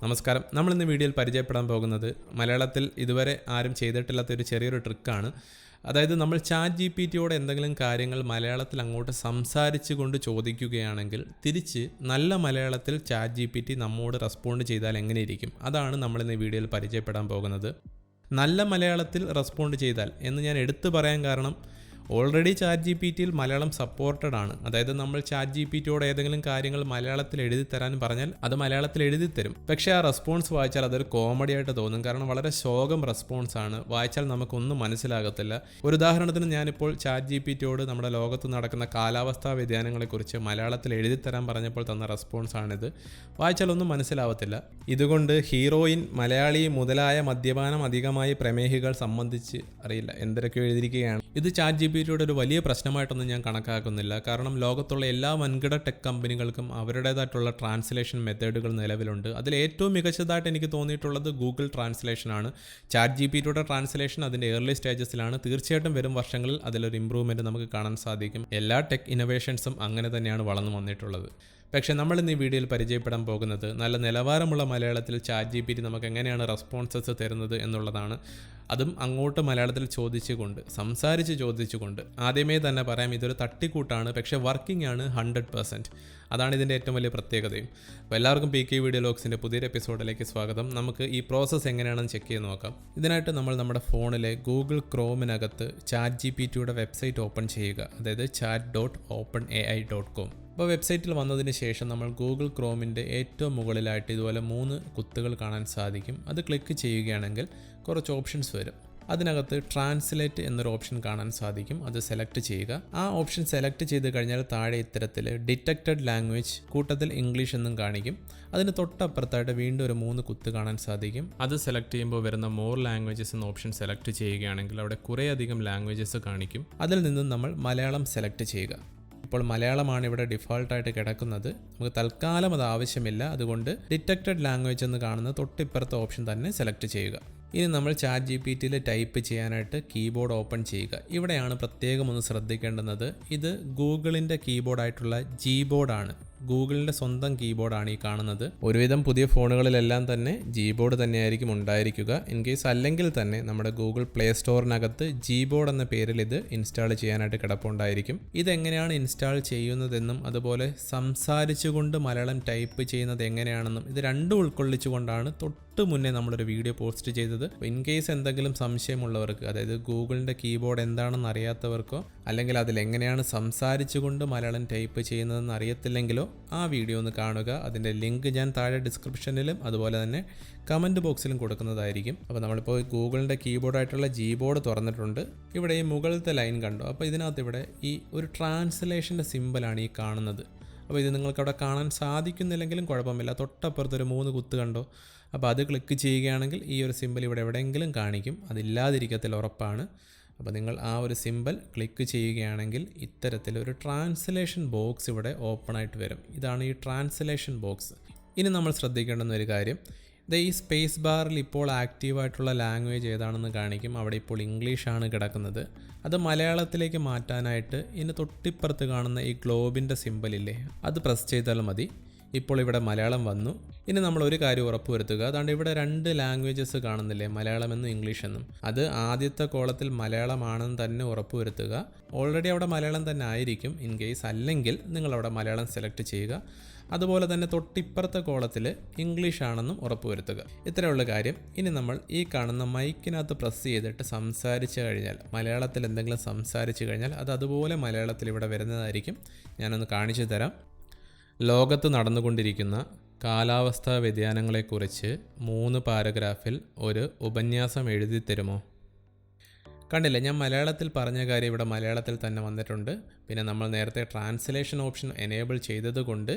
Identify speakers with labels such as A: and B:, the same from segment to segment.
A: നമസ്കാരം. നമ്മളിന്ന് വീഡിയോയിൽ പരിചയപ്പെടാൻ പോകുന്നത് മലയാളത്തിൽ ഇതുവരെ ആരും ചെയ്തിട്ടില്ലാത്ത ഒരു ചെറിയൊരു ട്രിക്കാണ്. അതായത് നമ്മൾ ചാറ്റ് ജി പി ടിയോട് എന്തെങ്കിലും കാര്യങ്ങൾ മലയാളത്തിൽ അങ്ങോട്ട് സംസാരിച്ചു കൊണ്ട് ചോദിക്കുകയാണെങ്കിൽ തിരിച്ച് നല്ല മലയാളത്തിൽ ചാറ്റ് ജി പി ടി നമ്മോട് റെസ്പോണ്ട് ചെയ്താൽ എങ്ങനെയിരിക്കും, അതാണ് നമ്മളിന്ന് വീഡിയോയിൽ പരിചയപ്പെടാൻ പോകുന്നത്. നല്ല മലയാളത്തിൽ റെസ്പോണ്ട് ചെയ്താൽ എന്ന് ഞാൻ എടുത്തു പറയാൻ കാരണം ഓൾറെഡി ചാറ്റ് ജി പി ടിയിൽ മലയാളം സപ്പോർട്ടഡ് ആണ്. അതായത് നമ്മൾ ചാറ്റ് ജി പി ടിയോട് ഏതെങ്കിലും കാര്യങ്ങൾ മലയാളത്തിൽ എഴുതി തരാൻ പറഞ്ഞാൽ അത് മലയാളത്തിൽ എഴുതി തരും. പക്ഷേ ആ റെസ്പോൺസ് വായിച്ചാൽ അതൊരു കോമഡി ആയിട്ട് തോന്നും. കാരണം വളരെ ശോകം റെസ്പോൺസ് ആണ്. വായിച്ചാൽ നമുക്കൊന്നും മനസ്സിലാകത്തില്ല. ഒരു ഉദാഹരണത്തിന് ഞാനിപ്പോൾ ചാറ്റ് ജി പി ടിയോട് നമ്മുടെ ലോകത്ത് നടക്കുന്ന കാലാവസ്ഥാ വ്യതിയാനങ്ങളെക്കുറിച്ച് മലയാളത്തിൽ എഴുതി തരാൻ പറഞ്ഞപ്പോൾ തന്ന റെസ്പോൺസ് ആണിത്. വായിച്ചാൽ ഒന്നും മനസ്സിലാവത്തില്ല. ഇതുകൊണ്ട് ഹീറോയിൻ മലയാളി മുതലായ മദ്യപാനം അധികമായി പ്രമേഹികൾ സംബന്ധിച്ച് അറിയില്ല എന്തൊക്കെയോ എഴുതിയിരിക്കുകയാണ്. ഇത് ചാറ്റ് ജി പി ടിയുടെ ഒരു വലിയ പ്രശ്നമായിട്ടൊന്നും ഞാൻ കണക്കാക്കുന്നില്ല. കാരണം ലോകത്തുള്ള എല്ലാ വൻകിട ടെക് കമ്പനികൾക്കും അവരുടേതായിട്ടുള്ള ട്രാൻസ്ലേഷൻ മെത്തേഡുകൾ നിലവിലുണ്ട്. അതിൽ ഏറ്റവും മികച്ചതായിട്ട് എനിക്ക് തോന്നിയിട്ടുള്ളത് ഗൂഗിൾ ട്രാൻസ്ലേഷനാണ്. ചാറ്റ് ജി പി ടിയുടെ ട്രാൻസ്ലേഷൻ അതിൻ്റെ ഏർലി സ്റ്റേജസിലാണ്. തീർച്ചയായിട്ടും വരും വർഷങ്ങളിൽ അതിലൊരു ഇമ്പ്രൂവ്മെൻറ്റ് നമുക്ക് കാണാൻ സാധിക്കും. എല്ലാ ടെക് ഇന്നോവേഷൻസും അങ്ങനെ തന്നെയാണ് വളർന്നു വന്നിട്ടുള്ളത്. പക്ഷേ നമ്മളിന്ന് ഈ വീഡിയോയിൽ പരിചയപ്പെടാൻ പോകുന്നത് നല്ല നിലവാരമുള്ള മലയാളത്തിൽ ചാറ്റ് ജി പി ടി നമുക്ക് എങ്ങനെയാണ് റെസ്പോൺസസ് തരുന്നത് എന്നുള്ളതാണ്. അതും അങ്ങോട്ട് മലയാളത്തിൽ സംസാരിച്ച് ചോദിച്ചുകൊണ്ട്. ആദ്യമേ തന്നെ പറയാം, ഇതൊരു തട്ടിക്കൂട്ടാണ്, പക്ഷേ വർക്കിംഗ് ആണ് 100%. അതാണ് ഇതിൻ്റെ ഏറ്റവും വലിയ പ്രത്യേകതയും. അപ്പോൾ എല്ലാവർക്കും പി കെ വീഡിയോ ലോഗ്സിൻ്റെ പുതിയൊരു എപ്പിസോഡിലേക്ക് സ്വാഗതം. നമുക്ക് ഈ പ്രോസസ്സ് എങ്ങനെയാണെന്ന് ചെക്ക് ചെയ്ത് നോക്കാം. ഇതിനായിട്ട് നമ്മൾ നമ്മുടെ ഫോണിലെ ഗൂഗിൾ ക്രോമിനകത്ത് ചാറ്റ് ജി പി ടിയുടെ വെബ്സൈറ്റ് ഓപ്പൺ ചെയ്യുക. അതായത് chat.openai.com. അപ്പോൾ വെബ്സൈറ്റിൽ വന്നതിന് ശേഷം നമ്മൾ ഗൂഗിൾ ക്രോമിൻ്റെ ഏറ്റവും മുകളിലായിട്ട് ഇതുപോലെ 3 കുത്തുകൾ കാണാൻ സാധിക്കും. അത് ക്ലിക്ക് ചെയ്യുകയാണെങ്കിൽ കുറച്ച് ഓപ്ഷൻസ് വരും. അതിനകത്ത് ട്രാൻസ്ലേറ്റ് എന്നൊരു ഓപ്ഷൻ കാണാൻ സാധിക്കും. അത് സെലക്ട് ചെയ്യുക. ആ ഓപ്ഷൻ സെലക്ട് ചെയ്ത് കഴിഞ്ഞാൽ താഴെ ഇത്തരത്തിൽ ഡിറ്റക്റ്റഡ് ലാംഗ്വേജ് കൂട്ടത്തിൽ ഇംഗ്ലീഷ് എന്നും കാണിക്കും. അതിന് തൊട്ടപ്പുറത്തായിട്ട് വീണ്ടും ഒരു 3 കുത്ത് കാണാൻ സാധിക്കും. അത് സെലക്ട് ചെയ്യുമ്പോൾ വരുന്ന മോർ ലാംഗ്വേജസ് എന്ന ഓപ്ഷൻ സെലക്ട് ചെയ്യുകയാണെങ്കിൽ അവിടെ കുറേയധികം ലാംഗ്വേജസ് കാണിക്കും. അതിൽ നിന്നും നമ്മൾ മലയാളം സെലക്ട് ചെയ്യുക. ഇപ്പോൾ മലയാളമാണ് ഇവിടെ ഡിഫോൾട്ടായിട്ട് കിടക്കുന്നത്. നമുക്ക് തൽക്കാലം അത് ആവശ്യമില്ല. അതുകൊണ്ട് ഡിറ്റക്റ്റഡ് ലാംഗ്വേജ് എന്ന് കാണുന്ന തൊട്ടിപ്പുറത്തെ ഓപ്ഷൻ തന്നെ സെലക്ട് ചെയ്യുക. ഇനി നമ്മൾ ചാറ്റ് ജി പി ടിയിൽ ടൈപ്പ് ചെയ്യാനായിട്ട് കീബോർഡ് ഓപ്പൺ ചെയ്യുക. ഇവിടെയാണ് പ്രത്യേകം ഒന്ന് ശ്രദ്ധിക്കേണ്ടുന്നത്. ഇത് ഗൂഗിളിൻ്റെ കീബോർഡായിട്ടുള്ള ജി ബോർഡാണ്. ഗൂഗിളിൻ്റെ സ്വന്തം കീബോർഡാണ് ഈ കാണുന്നത്. ഒരുവിധം പുതിയ ഫോണുകളിലെല്ലാം തന്നെ ജി ബോർഡ് തന്നെയായിരിക്കും ഉണ്ടായിരിക്കുക. ഇൻ കേസ് അല്ലെങ്കിൽ തന്നെ നമ്മുടെ ഗൂഗിൾ പ്ലേ സ്റ്റോറിനകത്ത് ജി ബോർഡ് എന്ന പേരിൽ ഇത് ഇൻസ്റ്റാൾ ചെയ്യാനായിട്ട് കിടപ്പുണ്ടായിരിക്കും. ഇതെങ്ങനെയാണ് ഇൻസ്റ്റാൾ ചെയ്യുന്നതെന്നും അതുപോലെ സംസാരിച്ചുകൊണ്ട് മലയാളം ടൈപ്പ് ചെയ്യുന്നത് എങ്ങനെയാണെന്നും ഇത് രണ്ടും ഉൾക്കൊള്ളിച്ചുകൊണ്ടാണ് തൊട്ട് മുന്നേ നമ്മളൊരു വീഡിയോ പോസ്റ്റ് ചെയ്തത്. ഇൻ കേസ് എന്തെങ്കിലും സംശയമുള്ളവർക്ക്, അതായത് ഗൂഗിളിൻ്റെ കീബോർഡ് എന്താണെന്ന് അറിയാത്തവർക്കോ അല്ലെങ്കിൽ അതിലെങ്ങനെയാണ് സംസാരിച്ചുകൊണ്ട് മലയാളം ടൈപ്പ് ചെയ്യുന്നതെന്ന് അറിയത്തില്ലെങ്കിലോ ആ വീഡിയോ ഒന്ന് കാണുക. അതിൻ്റെ ലിങ്ക് ഞാൻ താഴെ ഡിസ്ക്രിപ്ഷനിലും അതുപോലെ തന്നെ കമൻറ്റ് ബോക്സിലും കൊടുക്കുന്നതായിരിക്കും. അപ്പോൾ നമ്മളിപ്പോൾ ഗൂഗിളിൻ്റെ കീബോർഡായിട്ടുള്ള ജി ബോർഡ് തുറന്നിട്ടുണ്ട്. ഇവിടെ ഈ മുകളിലത്തെ ലൈൻ കണ്ടു. അപ്പോൾ ഇതിനകത്ത് ഇവിടെ ഈ ഒരു ട്രാൻസ്ലേഷൻ്റെ സിമ്പലാണ് ഈ കാണുന്നത്. അപ്പോൾ ഇത് നിങ്ങൾക്ക് അവിടെ കാണാൻ സാധിക്കുന്നില്ലെങ്കിലും കുഴപ്പമില്ല. തൊട്ടപ്പുറത്തൊരു 3 കുത്ത് കണ്ടോ. അപ്പോൾ അത് ക്ലിക്ക് ചെയ്യുകയാണെങ്കിൽ ഈ ഒരു സിമ്പൽ ഇവിടെ എവിടെയെങ്കിലും കാണിക്കും. അതില്ലാതിരിക്കത്തില്ല, ഉറപ്പാണ്. അപ്പോൾ നിങ്ങൾ ആ ഒരു സിമ്പൽ ക്ലിക്ക് ചെയ്യുകയാണെങ്കിൽ ഇത്തരത്തിലൊരു ട്രാൻസ്ലേഷൻ ബോക്സ് ഇവിടെ ഓപ്പൺ ആയിട്ട് വരും. ഇതാണ് ഈ ട്രാൻസ്ലേഷൻ ബോക്സ്. ഇനി നമ്മൾ ശ്രദ്ധിക്കേണ്ടുന്ന ഒരു കാര്യം, ഈ സ്പേസ് ബാറിൽ ഇപ്പോൾ ആക്റ്റീവായിട്ടുള്ള ലാംഗ്വേജ് ഏതാണെന്ന് കാണിക്കും. അവിടെ ഇപ്പോൾ ഇംഗ്ലീഷാണ് കിടക്കുന്നത്. അത് മലയാളത്തിലേക്ക് മാറ്റാനായിട്ട് ഇനി തൊട്ടിപ്പുറത്ത് കാണുന്ന ഈ ഗ്ലോബിൻ്റെ സിമ്പലില്ലേ, അത് പ്രസ് ചെയ്താൽ മതി. ഇപ്പോൾ ഇവിടെ മലയാളം വന്നു. ഇനി നമ്മൾ ഒരു കാര്യം ഉറപ്പുവരുത്തുക. അതുകൊണ്ട് ഇവിടെ 2 ലാംഗ്വേജസ് കാണുന്നില്ലേ, മലയാളം എന്നും ഇംഗ്ലീഷ് എന്നും. അത് ആദ്യത്തെ കോളത്തിൽ മലയാളമാണെന്ന് തന്നെ ഉറപ്പുവരുത്തുക. ഓൾറെഡി അവിടെ മലയാളം തന്നെ ആയിരിക്കും. ഇൻ കേസ് അല്ലെങ്കിൽ നിങ്ങളവിടെ മലയാളം സെലക്ട് ചെയ്യുക. അതുപോലെ തന്നെ തൊട്ടിപ്പുറത്തെ കോളത്തിൽ ഇംഗ്ലീഷ് ആണെന്നും ഉറപ്പുവരുത്തുക. ഇത്രയുള്ള കാര്യം. ഇനി നമ്മൾ ഈ കാണുന്ന മൈക്കിനകത്ത് പ്രസ് ചെയ്തിട്ട് സംസാരിച്ചു കഴിഞ്ഞാൽ, മലയാളത്തിൽ എന്തെങ്കിലും സംസാരിച്ചു കഴിഞ്ഞാൽ അത് അതുപോലെ മലയാളത്തിൽ ഇവിടെ വരുന്നതായിരിക്കും. ഞാനൊന്ന് കാണിച്ചു തരാം. ലോകത്ത് നടന്നുകൊണ്ടിരിക്കുന്ന കാലാവസ്ഥാ വ്യതിയാനങ്ങളെക്കുറിച്ച് 3 പാരഗ്രാഫിൽ ഒരു ഉപന്യാസം എഴുതി തരുമോ? കണ്ടില്ലേ, ഞാൻ മലയാളത്തിൽ പറഞ്ഞ കാര്യം ഇവിടെ മലയാളത്തിൽ തന്നെ വന്നിട്ടുണ്ട്. പിന്നെ നമ്മൾ നേരത്തെ ട്രാൻസ്ലേഷൻ ഓപ്ഷൻ എനേബിൾ ചെയ്തതുകൊണ്ട്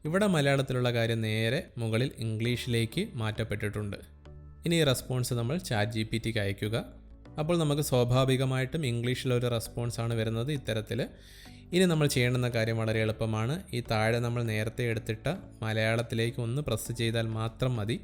A: ഇവിടെ മലയാളത്തിലുള്ള കാര്യം നേരെ മുകളിൽ ഇംഗ്ലീഷിലേക്ക് മാറ്റപ്പെട്ടിട്ടുണ്ട്. ഇനി ഈ റെസ്പോൺസ് നമ്മൾ ചാറ്റ് ജി പി ടിക്ക് അയക്കുക. അപ്പോൾ നമുക്ക് സ്വാഭാവികമായിട്ടും ഇംഗ്ലീഷിലൊരു റെസ്പോൺസാണ് വരുന്നത് ഇത്തരത്തിൽ. ഇനി നമ്മൾ ചെയ്യേണ്ടുന്ന കാര്യം വളരെ എളുപ്പമാണ്. ഈ താഴെ നമ്മൾ നേരത്തെ എടുത്തിട്ട മലയാളത്തിലേക്ക് ഒന്ന് പ്രസ് ചെയ്താൽ മാത്രം മതി.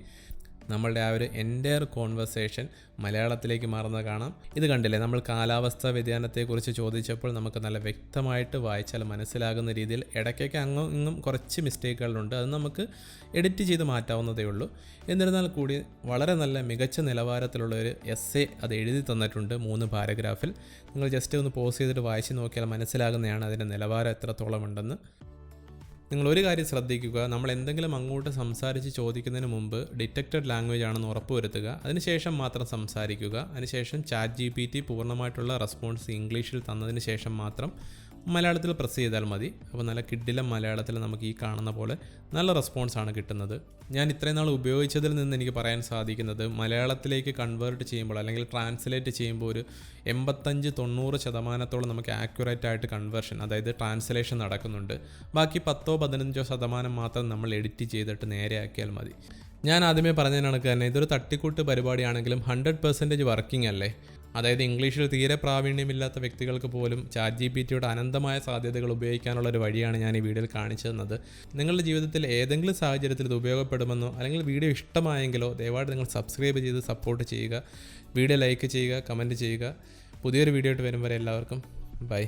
A: നമ്മളുടെ ആ ഒരു എൻ്റയർ കോൺവെർസേഷൻ മലയാളത്തിലേക്ക് മാറുന്നത് കാണാം. ഇത് കണ്ടില്ലേ, നമ്മൾ കാലാവസ്ഥാ വ്യതിയാനത്തെക്കുറിച്ച് ചോദിച്ചപ്പോൾ നമുക്ക് നല്ല വ്യക്തമായിട്ട് വായിച്ചാൽ മനസ്സിലാകുന്ന രീതിയിൽ ഇടയ്ക്കൊക്കെ അങ്ങും ഇങ്ങും കുറച്ച് മിസ്റ്റേക്കുകളുണ്ട്. അത് നമുക്ക് എഡിറ്റ് ചെയ്ത് മാറ്റാവുന്നതേ ഉള്ളൂ. എന്നിരുന്നാൽ കൂടി വളരെ നല്ല മികച്ച നിലവാരത്തിലുള്ള ഒരു എസ്സേ അത് എഴുതി തന്നിട്ടുണ്ട് 3 പാരഗ്രാഫിൽ. നിങ്ങൾ ജസ്റ്റ് ഒന്ന് പോസ് ചെയ്തിട്ട് വായിച്ച് നോക്കിയാൽ മനസ്സിലാകുന്നതാണ് അതിൻ്റെ നിലവാരം എത്രത്തോളം ഉണ്ടെന്ന്. നിങ്ങളൊരു കാര്യം ശ്രദ്ധിക്കുക, നമ്മൾ എന്തെങ്കിലും അങ്ങോട്ട് സംസാരിച്ച് ചോദിക്കുന്നതിന് മുമ്പ് ഡിറ്റക്റ്റഡ് ലാംഗ്വേജ് ആണെന്ന് ഉറപ്പുവരുത്തുക. അതിനുശേഷം മാത്രം സംസാരിക്കുക. അതിനുശേഷം ChatGPT പൂർണ്ണമായിട്ടുള്ള റെസ്പോൺസ് ഇംഗ്ലീഷിൽ തന്നതിന് ശേഷം മാത്രം മലയാളത്തിൽ പ്രസ് ചെയ്താൽ മതി. അപ്പോൾ നല്ല കിഡിലം മലയാളത്തിൽ നമുക്ക് ഈ കാണുന്ന പോലെ നല്ല റെസ്പോൺസാണ് കിട്ടുന്നത്. ഞാൻ ഇത്രയും നാൾ ഉപയോഗിച്ചതിൽ നിന്ന് എനിക്ക് പറയാൻ സാധിക്കുന്നത്, മലയാളത്തിലേക്ക് കൺവേർട്ട് ചെയ്യുമ്പോൾ അല്ലെങ്കിൽ ട്രാൻസ്ലേറ്റ് ചെയ്യുമ്പോൾ ഒരു 85-90% നമുക്ക് ആക്യുറേറ്റ് ആയിട്ട് കൺവേർഷൻ, അതായത് ട്രാൻസ്ലേഷൻ നടക്കുന്നുണ്ട്. ബാക്കി 10-15% മാത്രം നമ്മൾ എഡിറ്റ് ചെയ്തിട്ട് നേരെയാക്കിയാൽ മതി. ഞാൻ ആദ്യമേ പറഞ്ഞതിന് കണക്ക് തന്നെ ഇതൊരു തട്ടിക്കൂട്ട് പരിപാടിയാണെങ്കിലും 100% വർക്കിംഗ് അല്ലേ. അതായത് ഇംഗ്ലീഷിൽ തീരെ പ്രാവീണ്യമില്ലാത്ത വ്യക്തികൾക്ക് പോലും ChatGPTയുടെ അനന്തമായ സാധ്യതകൾ ഉപയോഗിക്കാനുള്ള ഒരു വഴിയാണ് ഞാൻ ഈ വീഡിയോയിൽ കാണിച്ചു തന്നത്. നിങ്ങളുടെ ജീവിതത്തിൽ ഏതെങ്കിലും സാഹചര്യത്തിൽ ഇത് ഉപയോഗപ്പെടുമെന്നോ അല്ലെങ്കിൽ വീഡിയോ ഇഷ്ടമായെങ്കിലോ ദയവായിട്ട് നിങ്ങൾ സബ്സ്ക്രൈബ് ചെയ്ത് സപ്പോർട്ട് ചെയ്യുക. വീഡിയോ ലൈക്ക് ചെയ്യുക, കമൻറ്റ് ചെയ്യുക. പുതിയൊരു വീഡിയോ ആയിട്ട് വരും വരെ എല്ലാവർക്കും ബൈ.